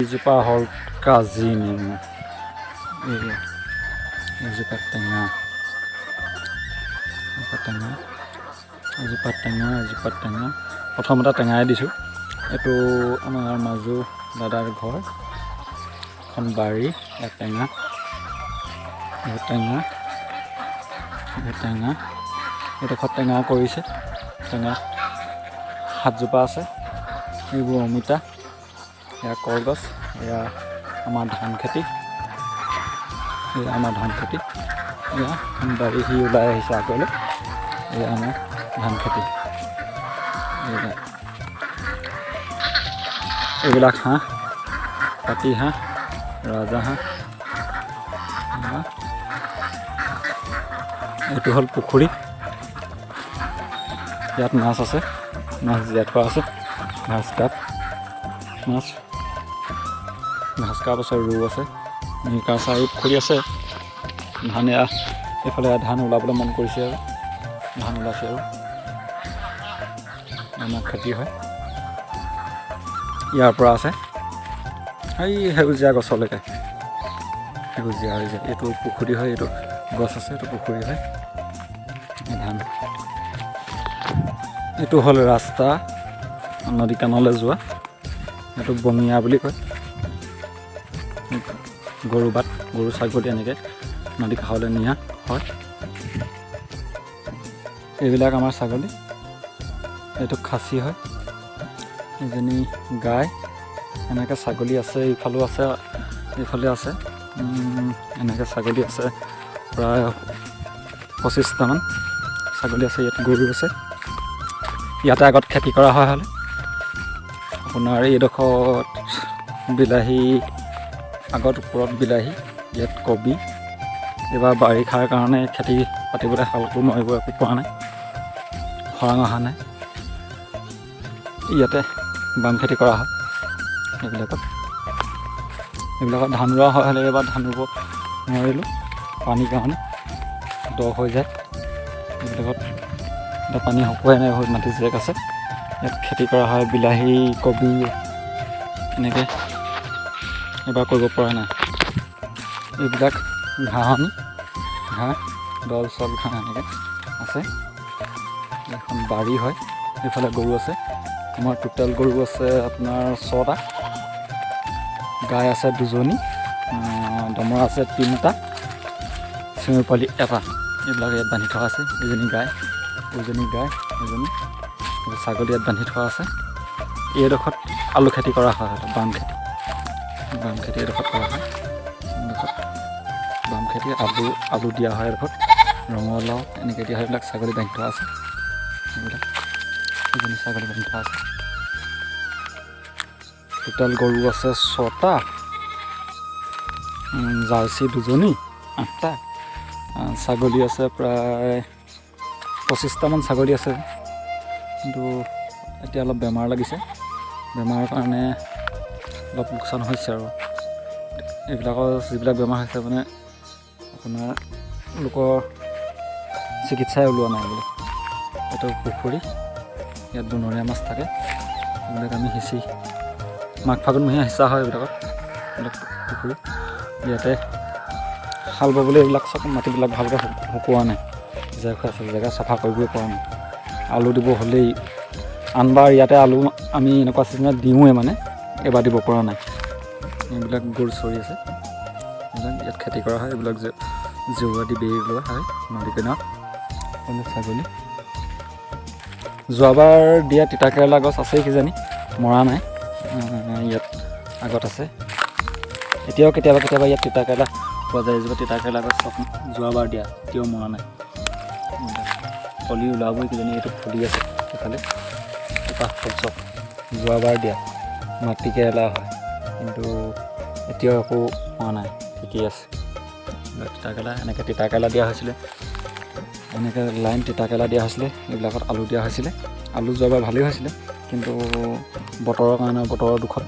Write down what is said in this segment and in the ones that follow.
এইজোপা হ'ল কাজি নেমু, এইজোপা টেঙা, এজোপা টেঙা। প্ৰথমতে টেঙাই দিছোঁ। এইটো আমাৰ মাজু দাদাৰ ঘৰ, এখন বাৰী, ইয়াত টেঙা, এইডোখৰত টেঙা কৰিছে। টেঙা 7জোপা আছে। এইবোৰ অমিতা, এয়া কলগছ, এয়া আমাৰ ধান খেতি, এয়া বাৰী সি ওলাই আহিছে আগলৈ। এয়া আমাৰ ধান খেতি। এইবিলাক হাঁহ, পাতি হাঁহ, ৰাজহাঁহ। এইটো হ'ল পুখুৰী, ইয়াত মাছ আছে, মাছ জীয়াই থোৱা আছে। ঘাচ কাপ আছে, ৰৌ আছে, মিৰিকা চাৰি পুখুৰী আছে। ধান এইফালে ধান ওলাবলৈ মন কৰিছে আৰু ধান ওলাইছে আৰু আমাৰ খেতি হয়। ইয়াৰ পৰা আছে এই সেউজীয়া গছলৈকে, সেউজীয়া হৈ যায়। এইটো পুখুৰী হয়, এইটো গছ আছে, এইটো পুখুৰী হয়। ধান, এইটো হ'ল ৰাস্তা নদী কাণলৈ যোৱা, এইটো বনিয়া বুলি কয়। গৰু বাট, গৰু ছাগলী এনেকৈ নদী কাষলৈ নিয়া হয়। এইবিলাক আমাৰ ছাগলী, এইটো খাচী হয়। এজনী গাই, এনেকৈ ছাগলী আছে, ইফালেও আছে, এইফালে আছে। এনেকৈ ছাগলী আছে প্ৰায় 25টামান ছাগলী আছে। ইয়াত গৰু আছে। ইয়াতে আগত খেতি কৰা হয় হ'লে আপোনাৰ এইডোখৰত বিলাহী, আগত ওপৰত বিলাহী, ইয়াত কবি। এইবাৰ বাৰিষাৰ কাৰণে খেতি পাতিবলৈ হালকো মাৰিব একো পৰা নাই, খৰাং অহা নাই। ইয়াতে বাম খেতি কৰা হয়। এইবিলাকত ধান ৰোৱা হয় হ'লে এইবাৰ ধান ৰুব নোৱাৰিলোঁ, পানীৰ কাৰণে দ হৈ যায়। এইবিলাকত এতিয়া পানী শুকুৱাই নাই, মাটি জেক আছে। ইয়াত খেতি কৰা হয় বিলাহী, কবি, এনেকৈ এইবাৰ কৰিব পৰা নাই। এইবিলাক ঘাঁহনি, ঘাঁহ, দল চল ঘাঁহ এনেকৈ আছে। এখন বাৰী হয়, এইফালে গৰু আছে। আমাৰ টোটেল গৰু আছে আপোনাৰ 6টা, গাই আছে 2জনী, দমৰা আছে 3টা, চিঞৰ পোৱালি 1টা। এইবিলাক ইয়াত বান্ধি থোৱা আছে। এজনী গাই, এজনী ছাগলী ইয়াত বান্ধি থোৱা আছে। এইডোখৰত আলু খেতি কৰা হয়, বাম খেতি এইডোখৰত কৰা হয়। বাম খেতি আলু দিয়া হয়। এইডোখৰত ৰঙালাও এনেকৈ দিয়া হয়। এইবিলাক ছাগলী বান্ধি থোৱা আছে। এইবিলাক এজনী ছাগলী বান্ধি থোৱা আছে। টোটেল গৰু আছে 6টা, জাৰ্চি 2জনী, 8টা। ছাগলী আছে প্ৰায় 25টামান ছাগলী আছে। কিন্তু এতিয়া অলপ বেমাৰ লাগিছে, বেমাৰৰ কাৰণে অলপ লোকচান হৈছে আৰু এইবিলাকৰ যিবিলাক বেমাৰ হৈছে মানে আপোনাৰ লোকৰ চিকিৎসাই ওলোৱা নাই বোলে। এইটো পুখুৰী, ইয়াত বনৰীয়া মাছ থাকে। এইবিলাক আমি সিঁচি মাঘ ফাগুনমহীয়া সিঁচা হয়। এইবিলাক পুখুৰী, ইয়াতে হাল বাবলৈ এইবিলাক চব মাটিবিলাক ভালকৈ শুকোৱা নাই, জেগা চাফা কৰিবই পৰা নাই। আলু দিব হ'লেই, আনবাৰ ইয়াতে আলু আমি এনেকুৱা চিজনত দিওঁৱে, মানে এবাৰ দিব পৰা নাই। এইবিলাক গৰু চৰি আছে, এইবিলাক ইয়াত খেতি কৰা হয়। এইবিলাক জেওৰা দি বেৰি লোৱা হয় নদী কিনাৰত। এইবিলাক ছাগলী। যোৱাবাৰ দিয়া তিতাকেৰেলা গছ আছেই কিজানি, মৰা নাই। ইয়াত আগত আছে, এতিয়াও কেতিয়াবা ইয়াত তিতাকেৰেলা পোৱা যায়। এজোপা তিতাকেৰেলা গছ যোৱাবাৰ দিয়া, এতিয়াও মৰা নাই। কলি ওলাবই কিজানি, এইটো ফুলি আছে এইফালে। ফুল চব যোৱাবাৰ দিয়া মাটি কেৰেলা হয়, কিন্তু এতিয়াও একো হোৱা নাই, ঠিকেই আছে। তিতাকেৰেলা এনেকৈ তিতাকেৰেলা দিয়া হৈছিলে, এনেকৈ লাইন তিতাকেৰেলা দিয়া হৈছিলে। এইবিলাকত আলু দিয়া হৈছিলে। আলু যোৱাবাৰ ভালেই হৈছিলে, কিন্তু বতৰৰ কাৰণে, বতৰৰ দুখত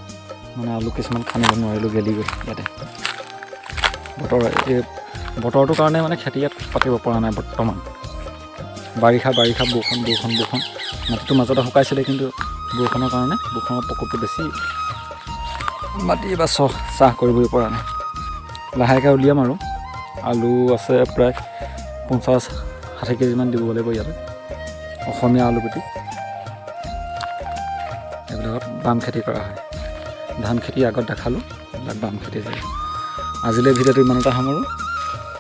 মানে আলু কিছুমান খানিব নোৱাৰিলোঁ, গেলি গ'ল। ইয়াতে বতৰটোৰ কাৰণে মানে খেতি ইয়াত পাতিব পৰা নাই বৰ্তমান। বাৰিষা বৰষুণ, মাটিটো মাজতে শুকাইছিলে, কিন্তু বৰষুণৰ কাৰণে, বৰষুণৰ প্ৰকোপটো বেছি মাটি বা চাহ কৰিবই পৰা নাই। লাহেকৈ উলিয়াম আৰু আলু আছে প্ৰায় 50-60 কেজিমান দিব লাগিব ইয়াতে। অসমীয়া আলুগুটি এইবিলাকত বাম খেতি কৰা হয়। ধান খেতি আগত দেখালোঁ, এইবিলাক বাম খেতি যায়। আজিলৈ ভিডিঅ'টো ইমানতে সামৰোঁ।